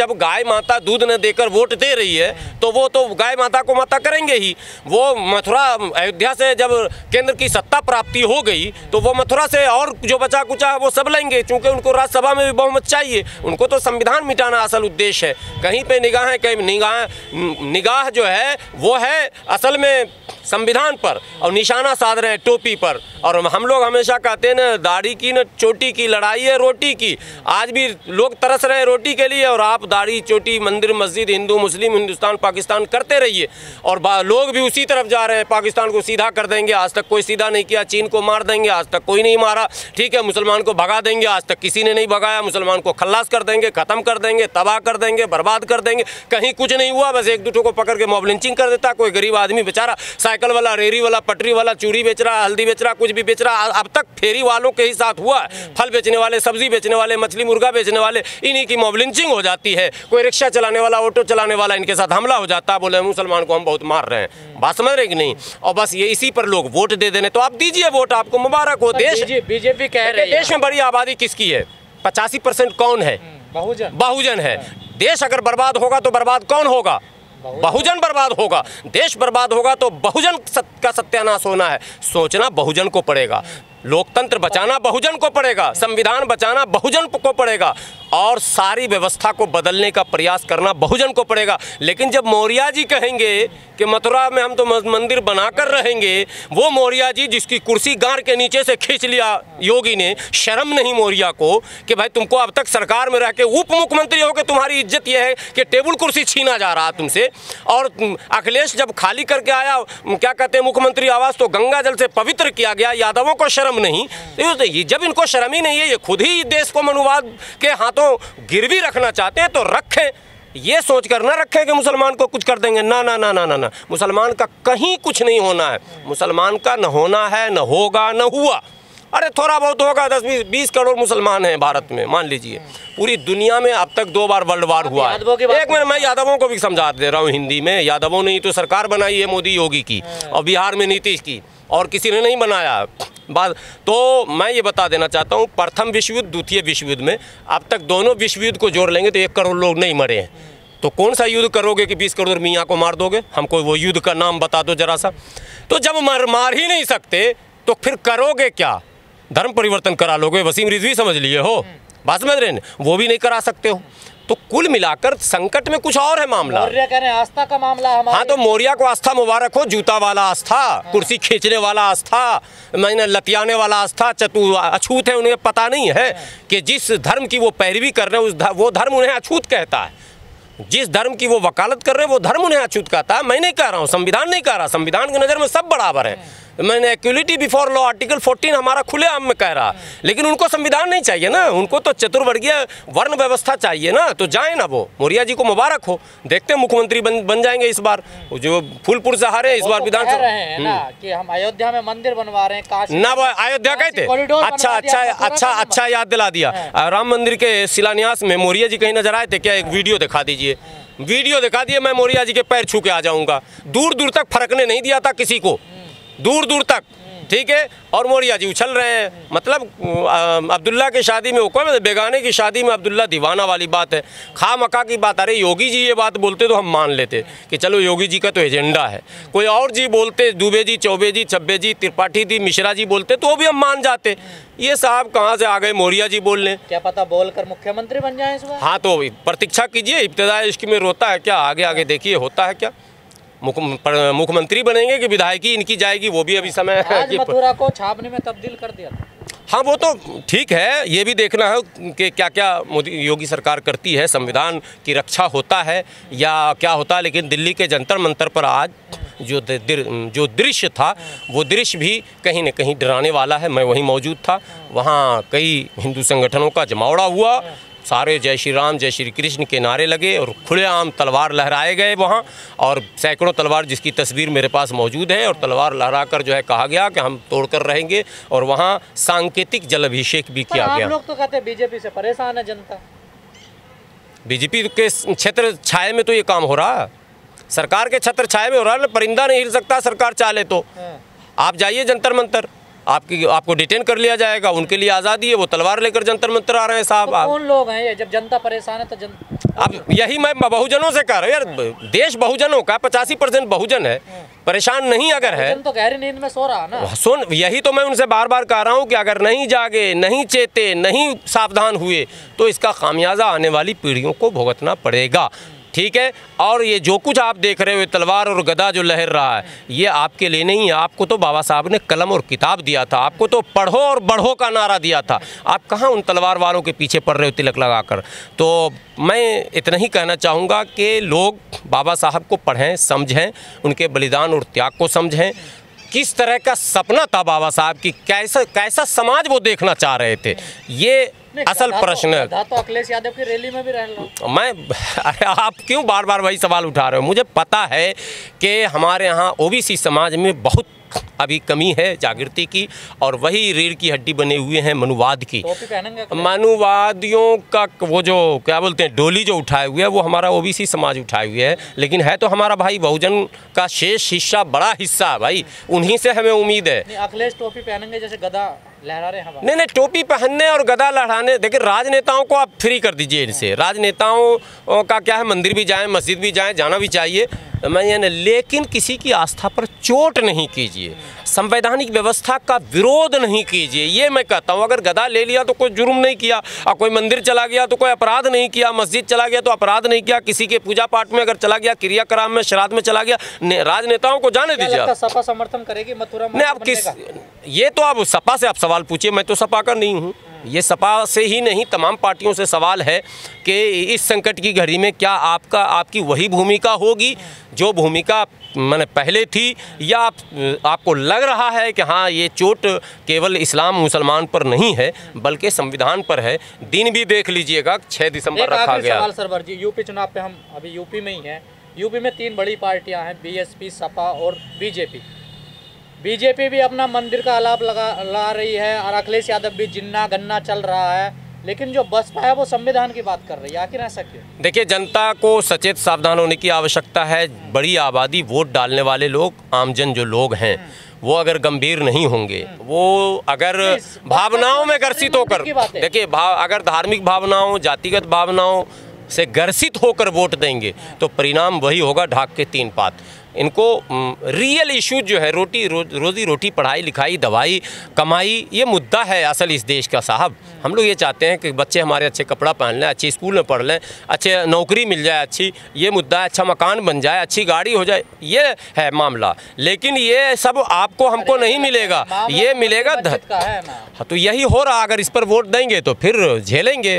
जब गाय माता दूध न देकर वोट दे रही है तो वो तो गाय माता को माता करेंगे ही। वो मथुरा अयोध्या से जब केंद्र की सत्ता प्राप्ति हो गई तो वो मथुरा से और जो बचा कुचा है वो सब लेंगे, क्योंकि उनको राज्यसभा में भी बहुमत चाहिए। उनको तो संविधान मिटाना असल उद्देश्य है। कहीं पे निगाहें, कहीं निगाह जो है वो है असल में संविधान पर, और निशाना साध रहे हैं टोपी पर। और हम लोग हमेशा कहते हैं ना, दाढ़ी की न चोटी की लड़ाई है रोटी की। आज भी लोग तरस रहे हैं रोटी के लिए, और आप दाढ़ी चोटी, मंदिर मस्जिद, हिंदू मुस्लिम, हिंदुस्तान पाकिस्तान करते रहिए। और लोग भी उसी तरफ जा रहे हैं, पाकिस्तान को सीधा कर देंगे। आज तक कोई सीधा नहीं किया। चीन को मार देंगे, आज तक कोई नहीं मारा। ठीक है, मुसलमान को भगा देंगे, आज तक किसी ने नहीं भगाया। मुसलमान को खल्लास कर देंगे, ख़त्म कर देंगे, तबाह कर देंगे, बर्बाद कर देंगे। कहीं कुछ नहीं हुआ, बस एक दूठों को पकड़ के मॉब लिंचिंग कर देता। कोई गरीब आदमी बेचारा साइकिल वाला, रेहड़ी वाला, पटरी वाला, चूड़ी बेच रहा, हल्दी बेच रहा, कुछ भी बेच रहा, अब तक फेरी वालों के ही साथ हुआ है। फल बेचने वाले, सब्जी बेचने वाले, मछली मुर्गा बेचने वाले, इन्हीं की मॉब लिंचिंग हो जाती है। कोई रिक्शा चलाने वाला, ऑटो चलाने वाला, इनके साथ हमला हो जाता है। बोले मुसलमान को हम बहुत मार रहे हैं। बात समझ रहे कि नहीं? और बस ये इसी पर लोग वोट दे देने। तो आप दीजिए वोट, आपको मुबारक हो। देश बीजेपी कह रही है देश में बड़ी आबादी किसकी है? 85% कौन है? बहुजन है। देश अगर बर्बाद होगा तो बर्बाद कौन होगा? बहुजन बर्बाद होगा। देश बर्बाद होगा तो बहुजन का सत्यानाश होना है। सोचना बहुजन को पड़ेगा, लोकतंत्र बचाना बहुजन को पड़ेगा, संविधान बचाना बहुजन को पड़ेगा, और सारी व्यवस्था को बदलने का प्रयास करना बहुजन को पड़ेगा। लेकिन जब मौर्य जी कहेंगे कि मथुरा में हम तो मंदिर बनाकर रहेंगे, वो मौर्य जी जिसकी कुर्सी गार के नीचे से खींच लिया योगी ने, शर्म नहीं मौर्य को कि भाई तुमको अब तक सरकार में रह के उप मुख्यमंत्री हो के तुम्हारी इज्जत ये है कि टेबल कुर्सी छीना जा रहा तुमसे। और अखिलेश जब खाली करके आया, क्या कहते हैं, मुख्यमंत्री आवास, तो गंगा जल से पवित्र किया गया। यादवों को शर्म नहीं। जब इनको शर्म ही नहीं है, ये खुद ही देश को मनुवाद के हाथों गिरवी रखना चाहते हैं, तो रखें। ये सोचकर ना रखें कि मुसलमान को कुछ कर देंगे। ना ना ना ना ना ना, मुसलमान का कहीं कुछ नहीं होना है। मुसलमान का न होना है, न होगा, न हुआ। अरे थोड़ा बहुत होगा, 10-20 करोड़ मुसलमान हैं भारत में, मान लीजिए। पूरी दुनिया में अब तक 2 बार वर्ल्ड वार हुआ है। एक मिनट, मैं यादवों को भी समझा दे रहा हूँ हिंदी में। यादवों ने ही तो सरकार बनाई है मोदी योगी की, और बिहार में नीतीश की, और किसी ने नहीं बनाया। बात तो मैं ये बता देना चाहता हूँ, प्रथम विश्व युद्ध, द्वितीय विश्व युद्ध में अब तक दोनों विश्व युद्ध को जोड़ लेंगे तो 1 करोड़ लोग नहीं मरे हैं। तो कौन सा युद्ध करोगे कि 20 करोड़ मियाँ को मार दोगे? हमको वो युद्ध का नाम बता दो जरा सा। तो जब मार ही नहीं सकते तो फिर करोगे क्या? धर्म परिवर्तन करा लोगे? वसीम रिजवी समझ लिए हो, बात समझ रहे हैं? वो भी नहीं करा सकते हो। तो कुल मिलाकर संकट में कुछ और है मामला। मौर्य कह रहे हैं आस्था का मामला हमारे। हाँ, तो मौर्य को आस्था मुबारक हो। जूता वाला आस्था, कुर्सी खींचने वाला आस्था, मैंने लतियाने वाला आस्था, अछूत है। उन्हें पता नहीं है कि जिस धर्म की वो पैरवी कर रहे हैं वो धर्म उन्हें अछूत कहता है। जिस धर्म की वो वकालत कर रहे हैं वो धर्म उन्हें अछूत कहता है। मैं नहीं कह रहा हूँ, संविधान नहीं कह रहा। संविधान की नज़र में सब बराबर है। मैंने इक्वलिटी बिफोर लॉ आर्टिकल 14 हमारा खुलेआम में कह रहा। लेकिन उनको संविधान नहीं चाहिए ना, उनको तो चतुर्वर्गीय वर्ण व्यवस्था चाहिए ना। तो जाए ना, वो मौर्य जी को मुबारक हो। देखते हैं मुख्यमंत्री बन जाएंगे इस बार, जो फूलपुर से हारे इस बार विधानसभा कि हम अयोध्या में मंदिर बनवा रहे हैं ना। वो अयोध्या कहते, अच्छा याद दिला दिया। राम मंदिर के शिलान्यास में मौर्य जी कहीं नजर आए थे क्या? एक वीडियो दिखा दीजिए। वीडियो दिखा दिए, मैं मौर्य जी के पैर छू के आ जाऊंगा। दूर दूर तक फरकने नहीं दिया था किसी को, दूर दूर तक। ठीक है, और मौर्य जी उछल रहे हैं। मतलब अब्दुल्ला की शादी में हुक्म, बेगाने की शादी में अब्दुल्ला दीवाना वाली बात है। खा मका की बात। अरे योगी जी ये बात बोलते तो हम मान लेते कि चलो योगी जी का तो एजेंडा है। कोई और जी बोलते, दुबे जी, चौबे जी, छब्बे जी, त्रिपाठी जी, मिश्रा जी बोलते तो भी हम मान जाते। ये साहब कहाँ से आ गए मौर्य जी बोलने? क्या पता बोलकर मुख्यमंत्री बन जाए इस बार। हाँ, तो प्रतीक्षा कीजिए। इब्तिदाई इश्क में रोता है क्या? आगे आगे देखिए होता है क्या। मुख्यमंत्री बनेंगे कि विधायकी इनकी जाएगी, वो भी अभी समय है। आज मथुरा को छावनी में तब्दील कर दिया। हाँ, वो तो ठीक है। ये भी देखना है कि क्या क्या मोदी योगी सरकार करती है। संविधान की रक्षा होता है या क्या होता है। लेकिन दिल्ली के जंतर मंतर पर आज जो दृश्य था, वो दृश्य भी कहीं न कहीं डराने वाला है। मैं वहीं मौजूद था। वहाँ कई हिंदू संगठनों का जमावड़ा हुआ। सारे जय श्री राम, जय श्री कृष्ण के नारे लगे और खुलेआम तलवार लहराए गए वहाँ। और सैकड़ों तलवार, जिसकी तस्वीर मेरे पास मौजूद है, और तलवार लहराकर जो है कहा गया कि हम तोड़कर रहेंगे। और वहाँ सांकेतिक जलाभिषेक भी किया गया। आप लोग तो कहते हैं बीजेपी से परेशान है जनता। बीजेपी के छत्र छाए में तो ये काम हो रहा है। सरकार के छत्र छाए में हो रहा है। परिंदा नहीं हिल सकता सरकार चाहे तो। आप जाइए जंतर मंतर, आपको डिटेन कर लिया जाएगा। उनके लिए आज़ादी है, वो तलवार लेकर जंतर मंतर आ रहे हैं साहब। तो कौन लोग हैं ये? जब जनता परेशान है तो अब यही मैं बहुजनों से कह रहा हूँ यार, देश बहुजनों का 85% बहुजन है, परेशान नहीं अगर है तो गहरी नींद में सो रहा ना। सुन, यही तो मैं उनसे बार बार कह रहा हूँ कि अगर नहीं जागे, नहीं चेते, नहीं सावधान हुए तो इसका खामियाजा आने वाली पीढ़ियों को भुगतना पड़ेगा। ठीक है, और ये जो कुछ आप देख रहे हो, तलवार और गदा जो लहर रहा है, ये आपके लिए नहीं है। आपको तो बाबा साहब ने कलम और किताब दिया था, आपको तो पढ़ो और बढ़ो का नारा दिया था। आप कहाँ उन तलवार वालों के पीछे पड़ रहे हो तिलक लगाकर। तो मैं इतना ही कहना चाहूँगा कि लोग बाबा साहब को पढ़ें, समझें, उनके बलिदान और त्याग को समझें। किस तरह का सपना था बाबा साहब की, कैसा समाज वो देखना चाह रहे थे, ये असल प्रश्न है। तो अखिलेश यादव की रैली में भी रह लो। अरे आप क्यों बार बार वही सवाल उठा रहे हो? मुझे पता है कि हमारे यहाँ ओबीसी समाज में बहुत अभी कमी है जागृति की, और वही रीढ़ की हड्डी बने हुए हैं मनुवाद की। मनुवादियों का वो जो क्या बोलते हैं डोली जो उठाए हुए है, वो हमारा ओबीसी समाज उठाए हुए है, लेकिन है तो हमारा भाई बहुजन का शेष हिस्सा, बड़ा हिस्सा है भाई, उन्हीं से हमें उम्मीद है। अखिलेश टोपी पहनेंगे जैसे गदा लहरा रहे हैं। नहीं, टोपी पहनने और गदा लहराने, देखिए राजनेताओं को आप फ्री कर दीजिए इनसे। राजनेताओं का क्या है, मंदिर भी जाएं, मस्जिद भी जाएं, जाना भी चाहिए, मैं ये नहीं, लेकिन किसी की आस्था पर चोट नहीं कीजिए, संवैधानिक व्यवस्था का विरोध नहीं कीजिए, ये मैं कहता हूँ। अगर गदा ले लिया तो कोई जुर्म नहीं किया, और कोई मंदिर चला गया तो कोई अपराध नहीं किया, मस्जिद चला गया तो अपराध नहीं किया, किसी के पूजा पाठ में अगर चला गया, क्रियाक्रम में, श्राद्ध में चला गया, राजनेताओं को जाने दीजिए। सपा समर्थन करेगी मथुरा में? नहीं, आप किस, ये तो आप सपा से आप सवाल पूछिए, मैं तो सपा का नहीं हूँ। ये सपा से ही नहीं, तमाम पार्टियों से सवाल है कि इस संकट की घड़ी में क्या आपकी वही भूमिका होगी जो भूमिका मैंने पहले थी, या आपको लग रहा है कि हाँ ये चोट केवल इस्लाम मुसलमान पर नहीं है बल्कि संविधान पर है। दिन भी देख लीजिएगा, 6 दिसंबर रखा गया। सवाल सरवर जी, यूपी चुनाव पे हम अभी यूपी में ही हैं। यूपी में 3 बड़ी पार्टियां हैं, बीएसपी, सपा और बीजेपी। बीजेपी भी अपना मंदिर का आलाप ला रही है, और अखिलेश यादव भी जिन्ना गन्ना चल रहा है, लेकिन जो बसपा है वो संविधान की बात कर रही है। आखिर ऐसा क्यों? देखिए, जनता को सचेत सावधान होने की आवश्यकता है। बड़ी आबादी, वोट डालने वाले लोग, आमजन जो लोग हैं, वो अगर गंभीर नहीं होंगे, वो अगर भावनाओं में ग्रसित होकर, देखिए अगर धार्मिक भावनाओं, जातिगत भावनाओं से ग्रसित होकर वोट देंगे तो परिणाम वही होगा, ढाक के 3 पात। इनको रियल इश्यूज जो है, रोजी रोटी, पढ़ाई लिखाई, दवाई, कमाई, ये मुद्दा है असल इस देश का साहब। हम लोग ये चाहते हैं कि बच्चे हमारे अच्छे कपड़ा पहन लें, अच्छे स्कूल में पढ़ लें, अच्छे नौकरी मिल जाए अच्छी, ये मुद्दा है, अच्छा मकान बन जाए, अच्छी गाड़ी हो जाए, ये है मामला। लेकिन ये सब आपको हमको नहीं मिलेगा, ये मिलेगा। हाँ, तो यही हो रहा, अगर इस पर वोट देंगे तो फिर झेलेंगे।